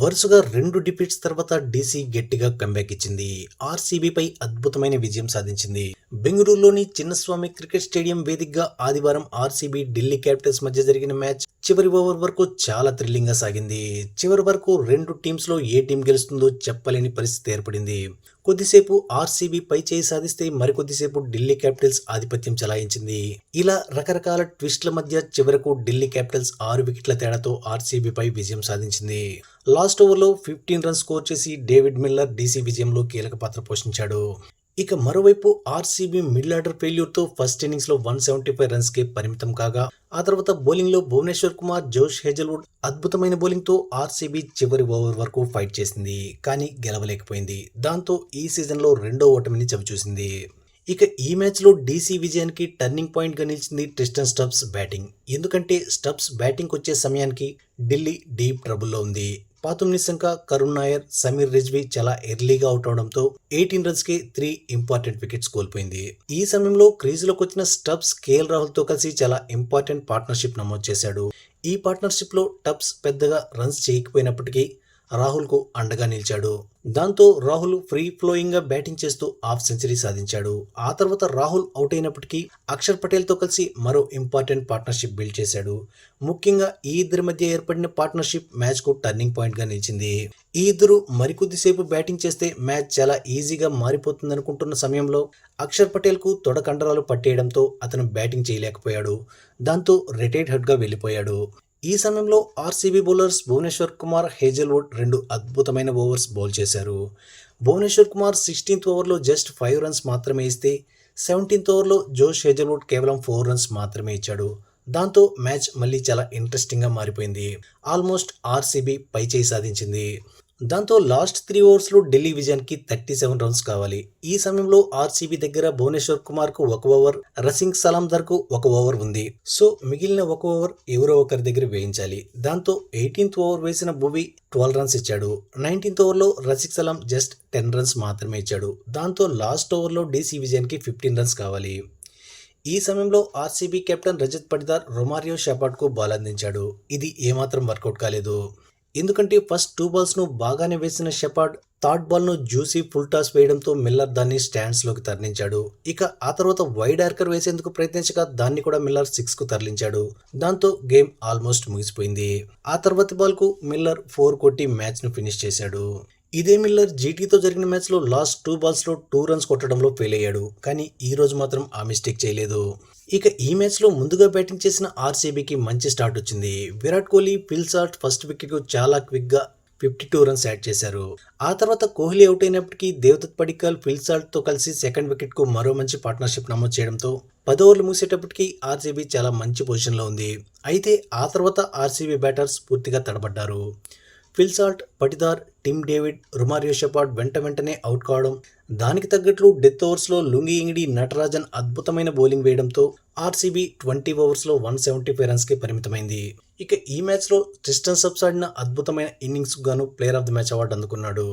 వరుసగా 2 డిఫీట్స్ తర్వాత డీసీ గట్టిగా కంబ్యాక్ ఇచ్చింది. ఆర్సీబీపై అద్భుతమైన విజయం సాధించింది. బెంగళూరులోని చిన్నస్వామి క్రికెట్ స్టేడియం వేదికగా ఆదివారం ఆర్సీబీ ఢిల్లీ క్యాపిటల్స్ మధ్య జరిగిన మ్యాచ్ చివరి ఓవర్ వరకు చాలా థ్రిల్లింగ్ గా సాగింది. చివరి వరకు రెండు టీమ్స్ లో ఏ టీం గెలుస్తుందో చెప్పలేని పరిస్థితి ఏర్పడింది. కొద్దిసేపు ఆర్సీబీ పై చేయి సాధిస్తే మరికొద్దిసేపు ఢిల్లీ క్యాపిటల్స్ ఆధిపత్యం చెలాయించింది. ఇలా రకరకాల ట్విస్ట్ల మధ్య చివరకు ఢిల్లీ క్యాపిటల్స్ 6 వికెట్ల తేడాతో ఆర్సీబీపై విజయం సాధించింది. లాస్ట్ ఓవర్లో 15 రన్స్ స్కోర్ చేసి డేవిడ్ మిల్లర్ డీసీ విజయంలో కీలక పాత్ర పోషించాడు. ఇక మరోవైపు ఆర్సీబీ మిడిల్ ఆర్డర్ ఫెయిల్యూర్తో ఫస్ట్ ఇన్నింగ్స్ లో 175 రన్స్ కే పరిమితం కాగా, ఆ తర్వాత బౌలింగ్ లో భువనేశ్వర్ కుమార్, జోష్ హేజల్వుడ్ అద్భుతమైన బౌలింగ్ తో ఆర్సీబీ చివరి ఓవర్ వరకు ఫైట్ చేసింది. కానీ గెలవలేకపోయింది. దాంతో ఈ సీజన్ లో రెండో ఓటమిని చవిచూసింది. ఇక ఈ మ్యాచ్ లో డీసీ విజయానికి టర్నింగ్ పాయింట్ గా నిలిచింది ట్రిస్టన్ స్టబ్స్ బ్యాటింగ్. ఎందుకంటే స్టబ్స్ బ్యాటింగ్ వచ్చే సమయానికి ఢిల్లీ డీప్ ట్రబుల్లో ఉంది. పాతుమ్ నిశంక, కరుణ్ నాయర్, సమీర్ రిజ్వీ చాలా ఎర్లీగా అవుట్ అవడంతో 18 రన్స్ కి 3 ఇంపార్టెంట్ వికెట్స్ కోల్పోయింది. ఈ సమయంలో క్రీజులోకి వచ్చిన స్టబ్స్ కేఎల్ రాహుల్ తో కలిసి చాలా ఇంపార్టెంట్ పార్ట్నర్షిప్ నమోదు చేశాడు. ఈ పార్ట్నర్షిప్ లో టబ్స్ పెద్దగా రన్స్ చేయకపోయినప్పటికీ రాహుల్ కు అండగా నిలిచాడు. దాంతో రాహుల్ ఫ్రీ ఫ్లోయింగ్ గా బ్యాటింగ్ చేస్తూ హాఫ్ సెంచరీ సాధించాడు. ఆ తర్వాత రాహుల్ అవుట్ అయినప్పటికీ అక్షర్ పటేల్ తో కలిసి మరో ఇంపార్టెంట్ పార్ట్నర్షిప్ బిల్డ్ చేశాడు. ముఖ్యంగా ఈ ఇద్దరి మధ్య ఏర్పడిన పార్ట్నర్షిప్ మ్యాచ్ కు టర్నింగ్ పాయింట్ గా నిలిచింది. ఈ ఇద్దరు మరికొద్దిసేపు బ్యాటింగ్ చేస్తే మ్యాచ్ చాలా ఈజీగా మారిపోతుందనుకుంటున్న సమయంలో అక్షర్ పటేల్ కు తొడ కండరాలు పట్టేయడంతో అతను బ్యాటింగ్ చేయలేకపోయాడు. దాంతో రిటైర్డ్ హెడ్ గా వెళ్లిపోయాడు. ఈ సమయంలో ఆర్సీబీ బౌలర్స్ భువనేశ్వర్ కుమార్, హేజల్వుడ్ 2 అద్భుతమైన ఓవర్స్ బౌల్ చేశారు. భువనేశ్వర్ కుమార్ 16th ఓవర్లో జస్ట్ 5 రన్స్ మాత్రమే ఇస్తే 17th ఓవర్లో జోష్ హేజల్వుడ్ కేవలం 4 రన్స్ మాత్రమే ఇచ్చాడు. దాంతో మ్యాచ్ మళ్ళీ చాలా ఇంట్రెస్టింగ్ గా మారిపోయింది. ఆల్మోస్ట్ ఆర్సీబీ పై చేయి సాధించింది. దాంతో లాస్ట్ 3 ఓవర్స్లో ఢిల్లీ విజయానికి 37 రన్స్ కావాలి. ఈ సమయంలో ఆర్సీబీ దగ్గర భువనేశ్వర్ కుమార్ కు 1 ఓవర్, రసింగ్ సలాందర్ కు 1 ఓవర్ ఉంది. సో మిగిలిన 1 ఓవర్ ఎవరో ఒకరి దగ్గర వేయించాలి. దాంతో 18th ఓవర్ వేసిన భువి 12 రన్స్ ఇచ్చాడు. 19th ఓవర్లో రసింగ్ సలాం జస్ట్ 10 రన్స్ మాత్రమే ఇచ్చాడు. దాంతో లాస్ట్ ఓవర్లో డీసీ విజయానికి 15 రన్స్ కావాలి. ఈ సమయంలో RCB captain Rajat Patidar Romario Shepherd కు బాల్ అందించాడు. ఇది ఏమాత్రం వర్కౌట్ కాలేదు. ఎందుకంటే ఫస్ట్ 2 బాల్స్ ను బాగానే వేసిన షెపార్డ్ థర్డ్ బాల్ ను జ్యూసీ ఫుల్ టాస్ వేయడంతో మిల్లర్ దాన్ని స్టాండ్స్ లోకి తరలించాడు. ఇక ఆ తర్వాత వైడ్ ఆర్కర్ వేసేందుకు ప్రయత్నించగా దాన్ని కూడా మిల్లర్ 6 కు తరలించాడు. దాంతో గేమ్ ఆల్మోస్ట్ ముగిసిపోయింది. ఆ తర్వాతి బాల్ కు మిల్లర్ 4 కొట్టి మ్యాచ్ ను ఫినిష్ చేశాడు. ఇదే మిల్లర్ జీటీతో జరిగిన మ్యాచ్ లో లాస్ట్ 2 బాల్స్ లో 2 రన్స్ కొట్టడంలో ఫెయిల్ అయ్యాడు. కానీ ఈ రోజు మాత్రం ఆ మిస్టేక్ చేయలేదు. ఇక ఈ మ్యాచ్ లో ముందుగా బ్యాటింగ్ చేసిన ఆర్సీబీకి మంచి స్టార్ట్ వచ్చింది. Virat Kohli, Phil Salt first wicket కు చాలా క్విక్ గా 52 రన్స్ యాడ్ చేశారు. ఆ తర్వాత కోహ్లీ అవుట్ అయినప్పటికీ దేవదత్ పడిక్కల్, ఫిల్ సాల్ట్ తో కలిసి సెకండ్ వికెట్ కు మరో మంచి పార్ట్నర్షిప్ నమోదు చేయడంతో 10 ఓవర్లు ముగిసేటప్పటికి ఆర్సీబీ చాలా మంచి పొజిషన్ లో ఉంది. అయితే ఆ తర్వాత ఆర్సీబీ బ్యాటర్స్ పూర్తిగా తడబడ్డారు. Phil Salt, Patidar, Tim David, Romario Shepherd వెంటనే అవుట్ కావడం, దానికి తగ్గట్లు డెత్ ఓవర్స్ లో లుంగి ఇంగిడి, నటరాజన్ అద్భుతమైన బౌలింగ్ వేయడంతో ఆర్సీబీ 20 ఓవర్స్ లో 175 రన్స్ కి పరిమితమైంది. ఇక ఈ మ్యాచ్ లో ట్రిస్టన్ స్టబ్స్ ఆడిన అద్భుతమైన ఇన్నింగ్స్ గాను player of the match award అందుకున్నాడు.